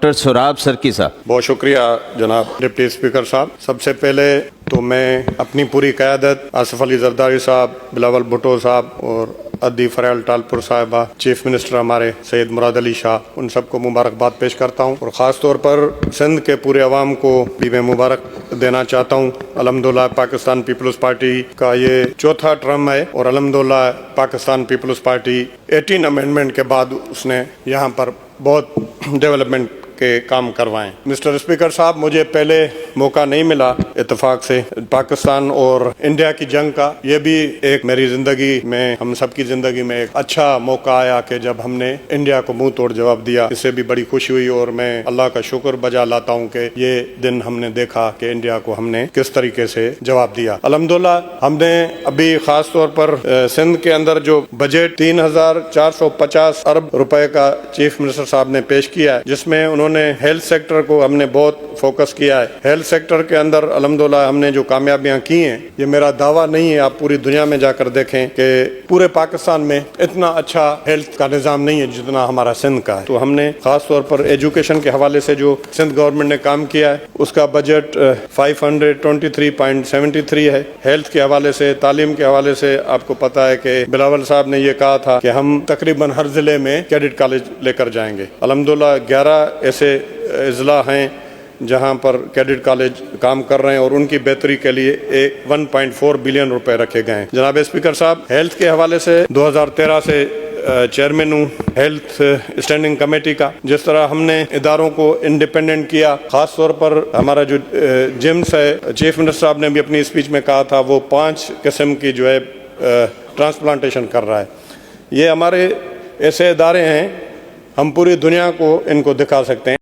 Doctor سوراب سرکی صاحب۔ بہت شکریہ جناب ڈپٹی اسپیکر صاحب۔ سب سے پہلے تو میں اپنی پوری قیادت آصف علی زرداری صاحب، بلاول بھٹو صاحب اور ادی فریال ٹالپور صاحبہ، چیف منسٹر ہمارے سید مراد علی شاہ، ان سب کو مبارکباد پیش کرتا ہوں، اور خاص طور پر سندھ کے پورے عوام کو بھی میں مبارک دینا چاہتا ہوں۔ الحمدللہ پاکستان پیپلز پارٹی کا یہ چوتھا ٹرم ہے، اور الحمدللہ پاکستان پیپلز پارٹی 18 امینڈمنٹ کے بعد اس نے یہاں پر بہت ڈیولپمنٹ کے کام کروائیں۔ مسٹر اسپیکر صاحب، مجھے پہلے موقع نہیں ملا اتفاق سے پاکستان اور انڈیا کی جنگ کا۔ یہ بھی ایک میری زندگی میں، ہم سب کی زندگی میں ایک اچھا موقع آیا کہ جب ہم نے انڈیا کو منہ توڑ جواب دیا۔ اس سے بھی بڑی خوشی ہوئی، اور میں اللہ کا شکر بجا لاتا ہوں کہ یہ دن ہم نے دیکھا کہ انڈیا کو ہم نے کس طریقے سے جواب دیا۔ الحمدللہ ہم نے ابھی خاص طور پر سندھ کے اندر جو بجٹ 3450 ارب روپے کا چیف منسٹر صاحب نے پیش کیا ہے، جس میں انہوں نے ہیلتھ سیکٹر کو ہم نے بہت فوکس کیا ہے۔ ہیلتھ سیکٹر کے اندر الحمدللہ ہم نے جو کامیابیاں کی ہیں، یہ میرا دعویٰ نہیں ہے، آپ پوری دنیا میں جا کر دیکھیں کہ پورے پاکستان میں اتنا اچھا ہیلتھ کا نظام نہیں ہے جتنا ہمارا سندھ کا ہے۔ تو ہم نے خاص طور پر ایجوکیشن کے حوالے سے جو سندھ گورنمنٹ نے کام کیا ہے، اس کا بجٹ 523.73 ہے۔ ہیلتھ کے حوالے سے، تعلیم کے حوالے سے آپ کو پتہ ہے کہ بلاول صاحب نے یہ کہا تھا کہ ہم تقریباً ہر ضلع میں کیڈٹ کالج لے کر جائیں گے۔ الحمدللہ 11 ایسے اضلاع ہیں جہاں پر کیڈٹ کالج کام کر رہے ہیں، اور ان کی بہتری کے لیے 1.4 بلین روپے رکھے گئے ہیں۔ جناب اسپیکر صاحب، ہیلتھ کے حوالے سے 2013 سے چیئرمین ہوں ہیلتھ اسٹینڈنگ کمیٹی کا۔ جس طرح ہم نے اداروں کو انڈیپینڈنٹ کیا، خاص طور پر ہمارا جو جمس ہے، چیف منسٹر صاحب نے بھی اپنی اسپیچ میں کہا تھا، وہ 5 قسم کی جو ہے ٹرانسپلانٹیشن کر رہا ہے۔ یہ ہمارے ایسے ادارے ہیں، ہم پوری دنیا کو ان کو دکھا سکتے ہیں۔